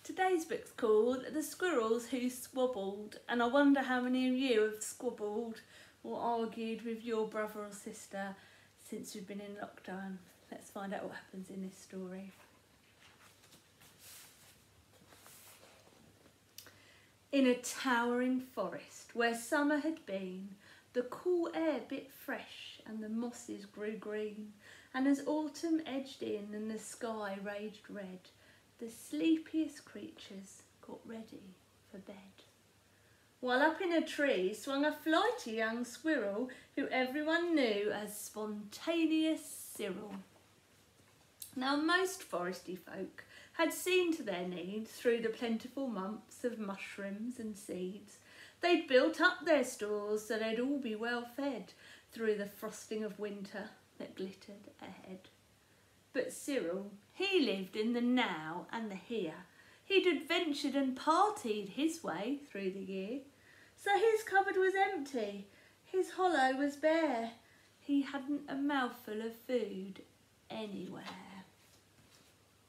Today's book's called The Squirrels Who Squabbled, and I wonder how many of you have squabbled or argued with your brother or sister since we've been in lockdown. Let's find out what happens in this story. In a towering forest where summer had been, the cool air bit fresh and the mosses grew green, and as autumn edged in and the sky raged red, the sleepiest creatures got ready for bed. While up in a tree swung a flighty young squirrel who everyone knew as Spontaneous Cyril. Now most foresty folk had seen to their needs through the plentiful months of mushrooms and seeds. They'd built up their stores so they'd all be well fed through the frosting of winter that glittered ahead. But Cyril, he lived in the now and the here. He'd adventured and partied his way through the year. So his cupboard was empty, his hollow was bare. He hadn't a mouthful of food anywhere.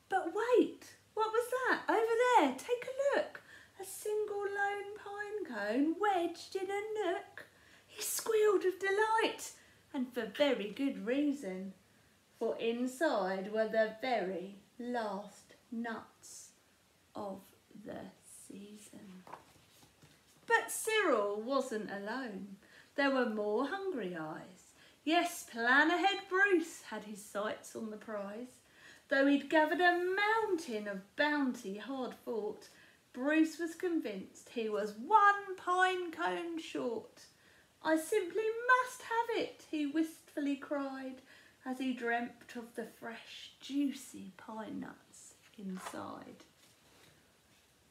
But wait, what was that? Over there, take a look. A single lone pine cone wedged in a nook. He squealed with delight, and for very good reason. For inside were the very last nuts of the season. But Cyril wasn't alone. There were more hungry eyes. Yes, plan ahead Bruce had his sights on the prize. Though he'd gathered a mountain of bounty hard fought, Bruce was convinced he was one pine cone short. I simply must have it, he wistfully cried, as he dreamt of the fresh, juicy pine nuts inside.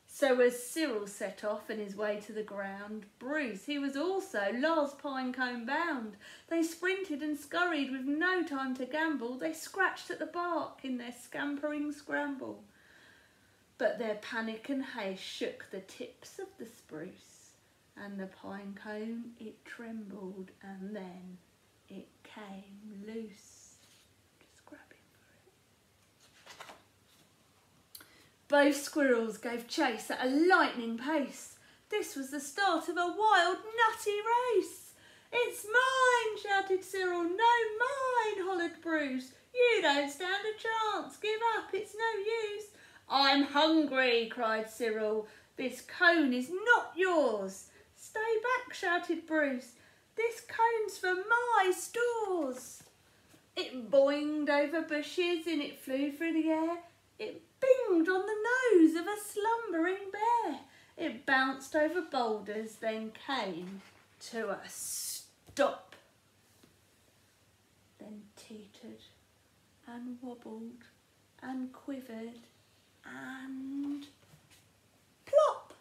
So as Cyril set off on his way to the ground, Bruce, he was also last pine cone bound. They sprinted and scurried with no time to gamble. They scratched at the bark in their scampering scramble. But their panic and haste shook the tips of the spruce, and the pine cone, it trembled, and then it came loose. Just grabbing for it. Both squirrels gave chase at a lightning pace. This was the start of a wild, nutty race. It's mine, shouted Cyril. No, mine, hollered Bruce. You don't stand a chance. Give up, it's no use. I'm hungry, cried Cyril. This cone is not yours. Stay back, shouted Bruce. This cone's for my stores. It boinged over bushes and it flew through the air. It binged on the nose of a slumbering bear. It bounced over boulders, then came to a stop. Then teetered and wobbled and quivered and plop.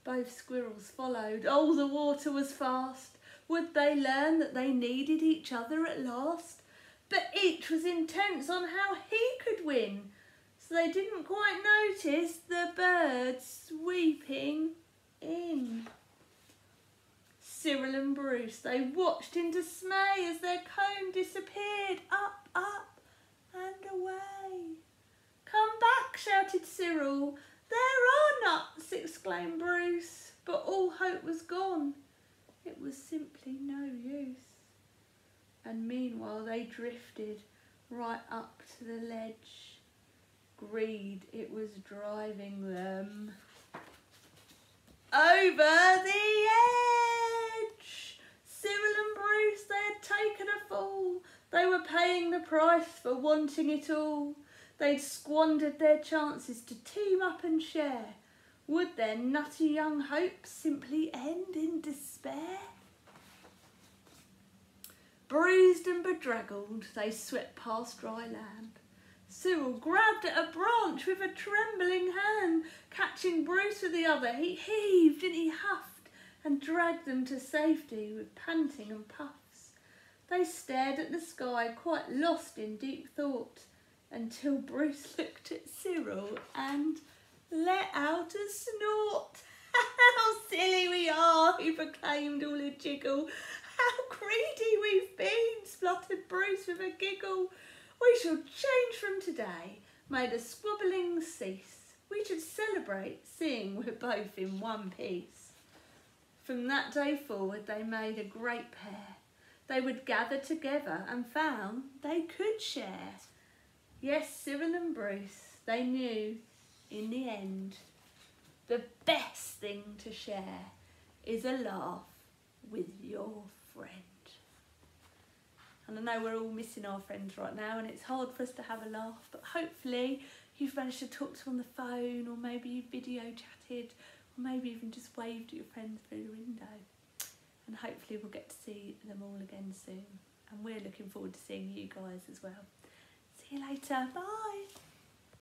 Both squirrels followed. Oh, the water was fast. Would they learn that they needed each other at last? But each was intense on how he could win, so they didn't quite notice the birds sweeping in. Cyril and Bruce, they watched in dismay as their cone disappeared up, up and away. Come back, shouted Cyril. There are nuts, exclaimed Bruce, but all hope was gone. It was simply no use. And meanwhile they drifted right up to the ledge. Greed, it was driving them over the edge. Cyril and Bruce, they had taken a fall. They were paying the price for wanting it all. They'd squandered their chances to team up and share. Would their nutty young hopes simply end in despair? Bruised and bedraggled, they swept past dry land. Cyril grabbed at a branch with a trembling hand. Catching Bruce with the other, he heaved and he huffed and dragged them to safety with panting and puffs. They stared at the sky, quite lost in deep thought, until Bruce looked at Cyril and let out a snort. How silly we are, he proclaimed all a jiggle. How greedy we've been, spluttered Bruce with a giggle. We shall change from today, may the squabbling cease. We to celebrate seeing we're both in one piece. From that day forward they made a great pair. They would gather together and found they could share. Yes, Cyril and Bruce, they knew in the end the best thing to share is a laugh with your friend. And I know we're all missing our friends right now and it's hard for us to have a laugh, but hopefully you've managed to talk to them on the phone, or maybe you video chatted, or maybe even just waved at your friends through the window. And hopefully we'll get to see them all again soon. And we're looking forward to seeing you guys as well. See you later. Bye.